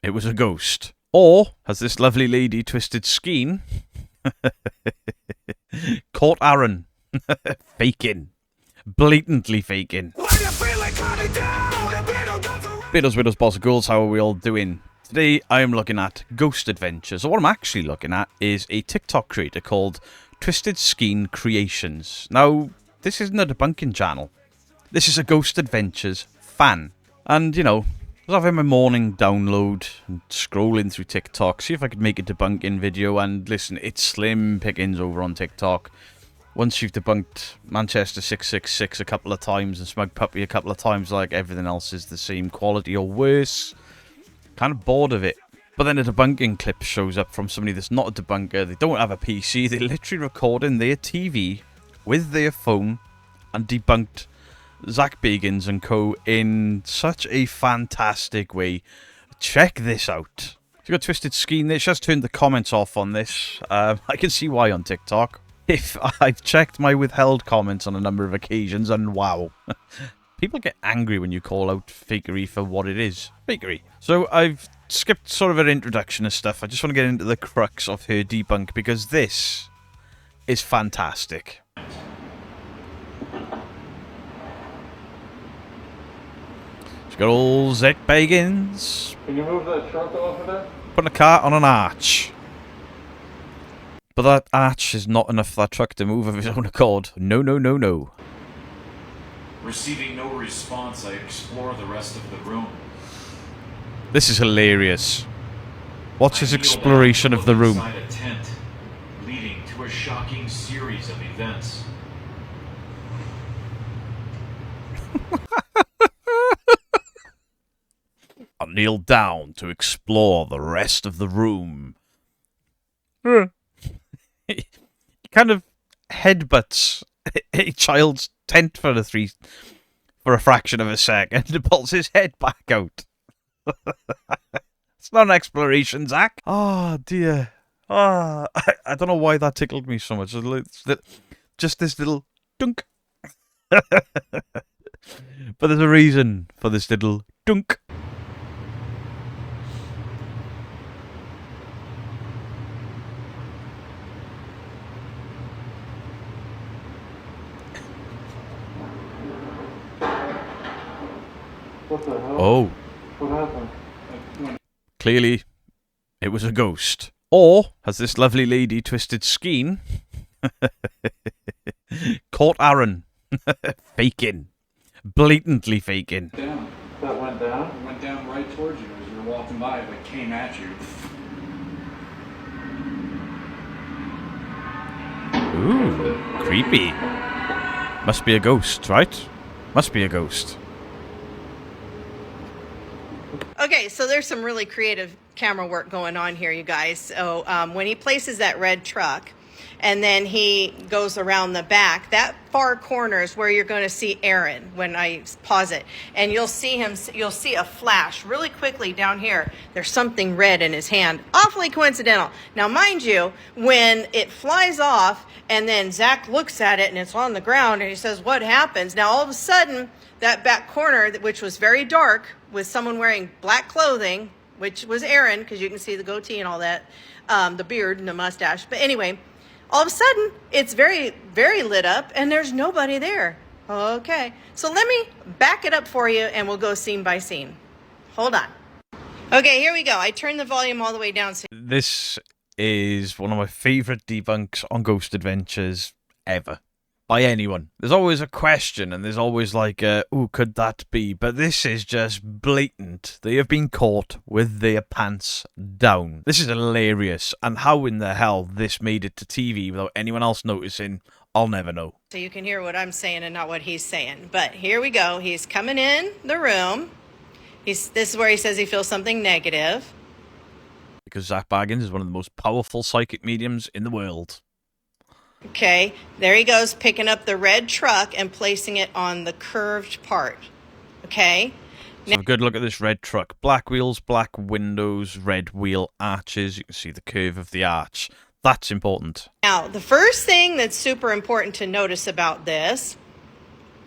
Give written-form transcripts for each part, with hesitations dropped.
it was a ghost? Or has this lovely lady twisted skein caught Aaron faking? Blatantly faking. Beatles, widows, boss of ghouls, how are we all doing? Today I am looking at Ghost Adventures. So what I'm actually looking at is a TikTok creator called Twisted Skein Creations. Now, this isn't a debunking channel. This is a Ghost Adventures fan. And, you know, I was having my morning download and scrolling through TikTok, see if I could make a debunking video. And listen, it's slim pickings over on TikTok. Once you've debunked Manchester 666 a couple of times and Smug Puppy a couple of times, like, everything else is the same quality or worse. Kind of bored of it. But then a debunking clip shows up from somebody that's not a debunker. They don't have a PC. They're literally recording their TV with their phone and debunked Zach Bagans and co. in such a fantastic way. Check this out. You've got Twisted Skein there. She has turned the comments off on this. I can see why on TikTok. If I've checked my withheld comments on a number of occasions, and wow. People get angry when you call out fakery for what it is. Fakery. So I've skipped sort of her introduction and stuff. I just want to get into the crux of her debunk because this is fantastic. She's got old Zach Bagans. Can you move that truck off of there? Putting a car on an arch. But that arch is not enough for that truck to move of his own accord. No, no, no, no. Receiving no response, I explore the rest of the room. This is hilarious. Watch his exploration of the room. Inside a tent, leading to a shocking series of events. I kneel down to explore the rest of the room. He kind of headbutts a child's tent for a fraction of a second and pulls his head back out. It's not an exploration, Zach. Oh dear. I don't know why that tickled me so much. Just this little dunk. But there's a reason for this little dunk. What the hell? Oh. What happened? Clearly, it was a ghost. Or has this lovely lady twisted skein caught Aaron faking. Blatantly faking. Down. That went down? It went down right towards you as you were walking by. It like came at you. Ooh, creepy. Must be a ghost, right? Must be a ghost. Okay, so there's some really creative camera work going on here, you guys. So when he places that red truck and then he goes around the back, that far corner is where you're going to see Aaron when I pause it. And you'll see him, you'll see a flash really quickly down here. There's something red in his hand. Awfully coincidental. Now, mind you, when it flies off and then Zach looks at it and it's on the ground and he says, "What happens?" Now, all of a sudden, that back corner, which was very dark, with someone wearing black clothing, which was Aaron, because you can see the goatee and all that, the beard and the mustache. But anyway, all of a sudden, it's very, very lit up, and there's nobody there. Okay, so let me back it up for you, and we'll go scene by scene. Hold on. Okay, here we go. I turned the volume all the way down. This is one of my favourite debunks on Ghost Adventures ever. By anyone. There's always a question and there's always like, ooh, could that be? But this is just blatant. They have been caught with their pants down. This is hilarious. And how in the hell this made it to TV without anyone else noticing, I'll never know. So you can hear what I'm saying and not what he's saying. But here we go. He's coming in the room. This is where he says he feels something negative. Because Zach Bagans is one of the most powerful psychic mediums in the world. Okay, there he goes, picking up the red truck and placing it on the curved part. Okay. So have a good look at this red truck. Black wheels, black windows, red wheel arches. You can see the curve of the arch. That's important. Now, the first thing that's super important to notice about this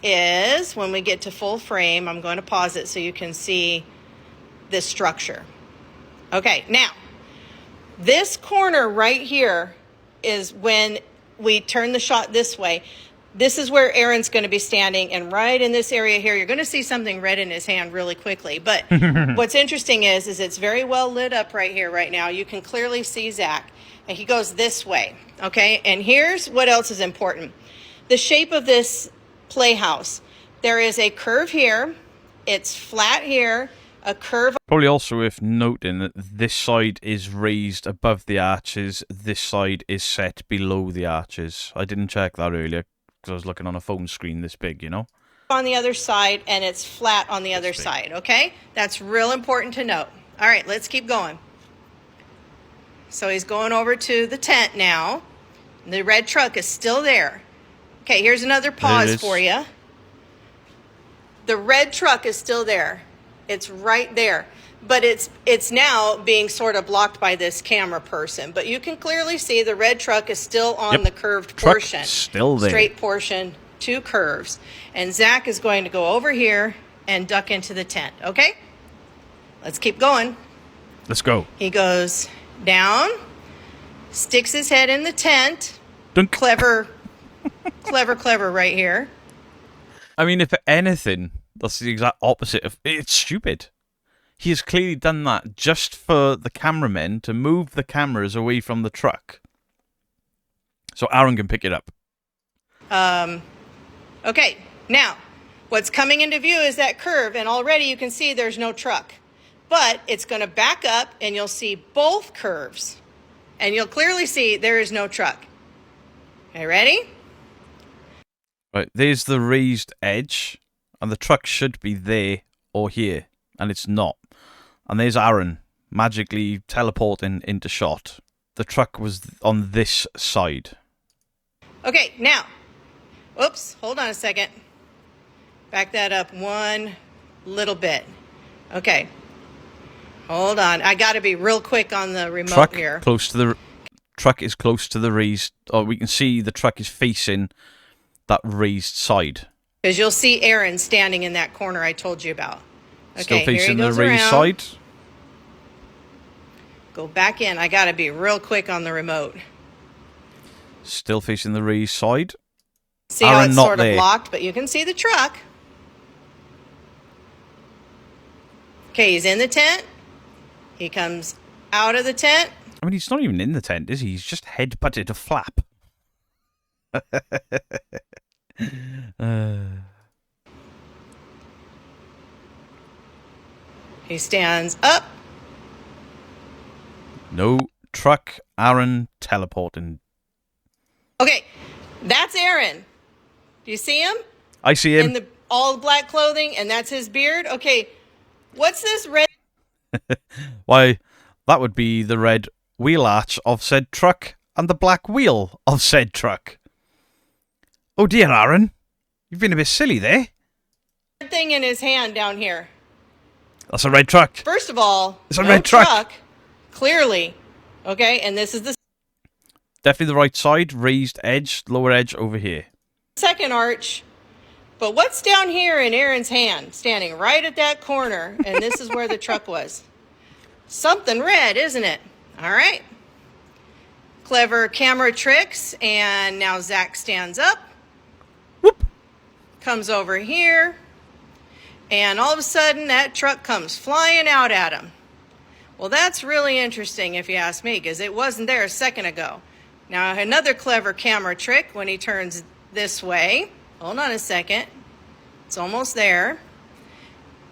is when we get to full frame, I'm going to pause it so you can see this structure. Okay, now, this corner right here is when we turn the shot this way. This is where Aaron's going to be standing, and right in this area here, you're going to see something red in his hand really quickly. But what's interesting is it's very well lit up right here right now. You can clearly see Zach, and he goes this way, okay? And here's what else is important. The shape of this playhouse. There is a curve here. It's flat here, a curve. Probably also worth noting that this side is raised above the arches, this side is set below the arches. I didn't check that earlier because I was looking on a phone screen this big, you know? On the other side, and it's flat on the other side, okay? That's real important to note. All right, let's keep going. So he's going over to the tent now. The red truck is still there. Okay, here's another pause for you. The red truck is still there. It's right there. But it's now being sort of blocked by this camera person. But you can clearly see the red truck is still on the curved portion. Still there. Straight portion, 2 curves. And Zach is going to go over here and duck into the tent, okay? Let's keep going. Let's go. He goes down, sticks his head in the tent. Dunk. Clever, clever right here. I mean, if anything, that's the exact opposite of... It's stupid. He has clearly done that just for the cameramen to move the cameras away from the truck. So Aaron can pick it up. Okay, now, what's coming into view is that curve, and already you can see there's no truck. But it's going to back up, and you'll see both curves. And you'll clearly see there is no truck. Okay, ready? Right, there's the raised edge, and the truck should be there or here, and it's not. And there's Aaron magically teleporting into shot. The truck was on this side. Okay, now, oops, hold on a second. Back that up one little bit. Okay, hold on. I got to be real quick on the remote Truck here. close to the truck is close to the raised. Oh, we can see the truck is facing that raised side. Because you'll see Aaron standing in that corner I told you about. Okay, Still here he facing the goes raised around. side. Go back in. I got to be real quick on the remote. Still facing the raised side. See how Aaron it's not sort there. of blocked, but you can see the truck. Okay, he's in the tent. He comes out of the tent. I mean, he's not even in the tent, is he? He's just head-butted a flap. He stands up. No truck. Aaron teleporting. Okay, that's Aaron. Do you see him? I see him. In the all black clothing, and that's his beard. Okay, what's this red? Why, that would be the red wheel arch of said truck and the black wheel of said truck. Oh dear, Aaron. You've been a bit silly there. Thing in his hand down here? That's a red truck. First of all, It's a no red truck. Clearly. Okay, and this is the Definitely the right side. Raised edge, lower edge over here. second arch. But what's down here in Aaron's hand, standing right at that corner, and this is where the truck was? Something red, isn't it? All right. Clever camera tricks, and now Zach stands up. Whoop. Comes over here, and all of a sudden that truck comes flying out at him. Well, that's really interesting if you ask me, because it wasn't there a second ago. Now, another clever camera trick when he turns this way. Hold on a second. It's almost there.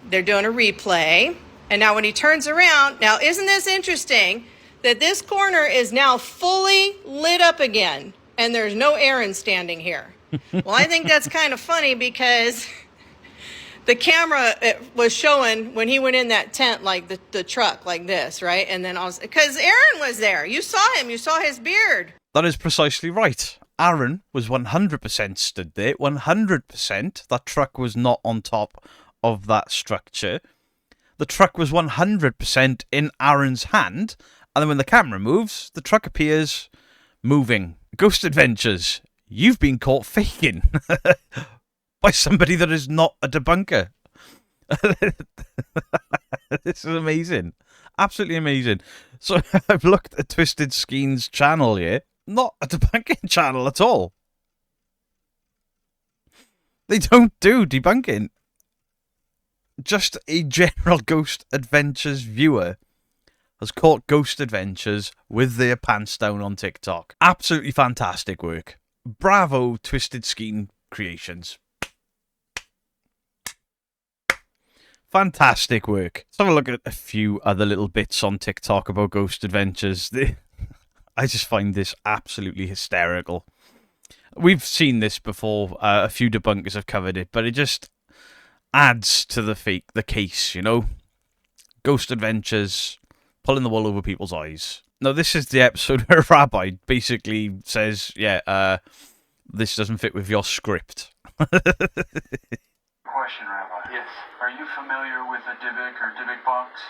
They're doing a replay. And now when he turns around, now isn't this interesting that this corner is now fully lit up again and there's no Aaron standing here? Well, I think that's kind of funny because the camera was showing when he went in that tent, like the truck like this, right? And then also, because Aaron was there. You saw him. You saw his beard. That is precisely right. Aaron was 100% stood there. 100%. That truck was not on top of that structure. The truck was 100% in Aaron's hand. And then when the camera moves, the truck appears moving. Ghost Adventures, you've been caught faking by somebody that is not a debunker. This is amazing. Absolutely amazing. So I've looked at Twisted Skeen's channel here. Not a debunking channel at all. They don't do debunking. Just a general Ghost Adventures viewer has caught Ghost Adventures with their pants down on TikTok. Absolutely fantastic work. Bravo, Twisted Skeen Creations. Fantastic work. Let's have a look at a few other little bits on TikTok about Ghost Adventures. I just find this absolutely hysterical. We've seen this before. A few debunkers have covered it, but it just adds to the case, you know? Ghost Adventures, pulling the wool over people's eyes. Now, this is the episode where Rabbi basically says, yeah, this doesn't fit with your script. Question, Rabbi. Yes. Are you familiar with a Dybbuk or Dybbuk box?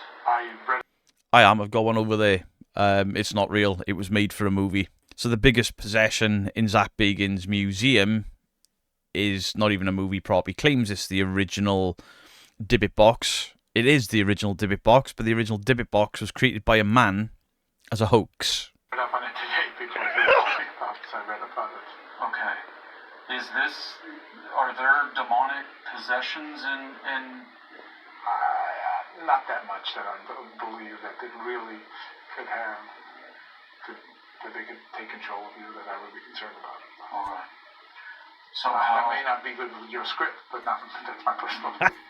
I am. I've got one over there. It's not real. It was made for a movie. So the biggest possession in Zach Bagans' museum is not even a movie prop. He claims it's the original Dybbuk box. It is the original Dybbuk box, but the original Dybbuk box was created by a man as a hoax. I read up on it today because I read about it. Okay. Are there demonic possessions in not that much that I believe that it really could have, that they could take control of you, that I would be concerned about. All right. So that may not be good with your script, but that's my personal opinion.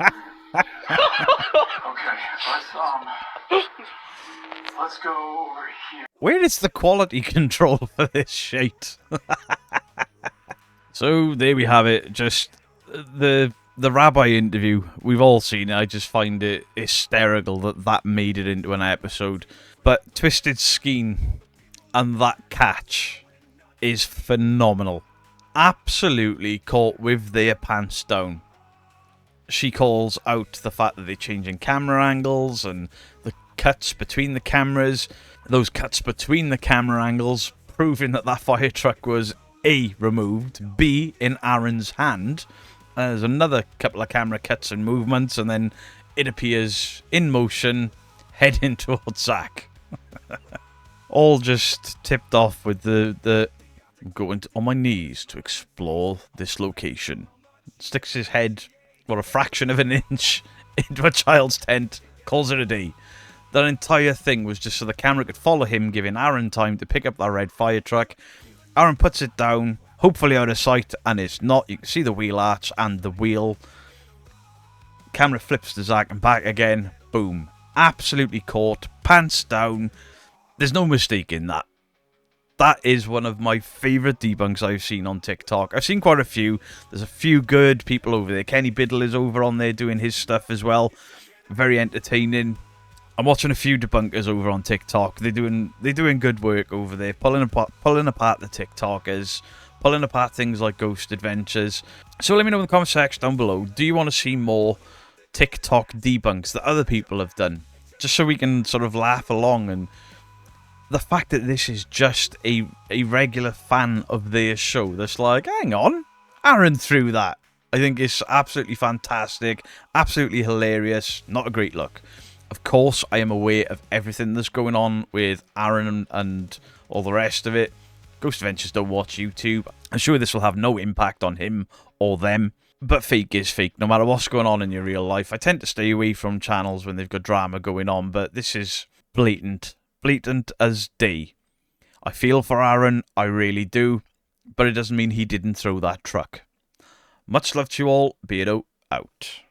Okay, let's go over here. Where is the quality control for this shit? So there we have it. Just the Rabbi interview. We've all seen it. I just find it hysterical that made it into an episode. But Twisted Skeen and that catch is phenomenal. Absolutely caught with their pants down. She calls out the fact that they're changing camera angles and the cuts between the cameras. Those cuts between the camera angles proving that fire truck was A, removed, B, in Aaron's hand. There's another couple of camera cuts and movements, and then it appears in motion, heading towards Zach. All just tipped off with the going on my knees to explore this location. Sticks his head, a fraction of an inch into a child's tent, calls it a day. That entire thing was just so the camera could follow him, giving Aaron time to pick up that red fire truck. Aaron puts it down, hopefully out of sight, and it's not. You can see the wheel arch and the wheel. Camera flips to Zach and back again. Boom. Absolutely caught. Pants down. There's no mistake in that. That is one of my favourite debunks I've seen on TikTok. I've seen quite a few. There's a few good people over there. Kenny Biddle is over on there doing his stuff as well. Very entertaining. I'm watching a few debunkers over on TikTok. They're doing good work over there, pulling apart the TikTokers, pulling apart things like Ghost Adventures. So let me know in the comment section down below. Do you want to see more TikTok debunks that other people have done, just so we can sort of laugh along? And the fact that this is just a regular fan of their show that's like, hang on, Aaron threw that. I think it's absolutely fantastic, absolutely hilarious, not a great look. Of course, I am aware of everything that's going on with Aaron and all the rest of it. Ghost Adventures don't watch YouTube. I'm sure this will have no impact on him or them. But fake is fake, no matter what's going on in your real life. I tend to stay away from channels when they've got drama going on, but this is blatant. Blatant as day. I feel for Aaron, I really do. But it doesn't mean he didn't throw that truck. Much love to you all. Beardo out.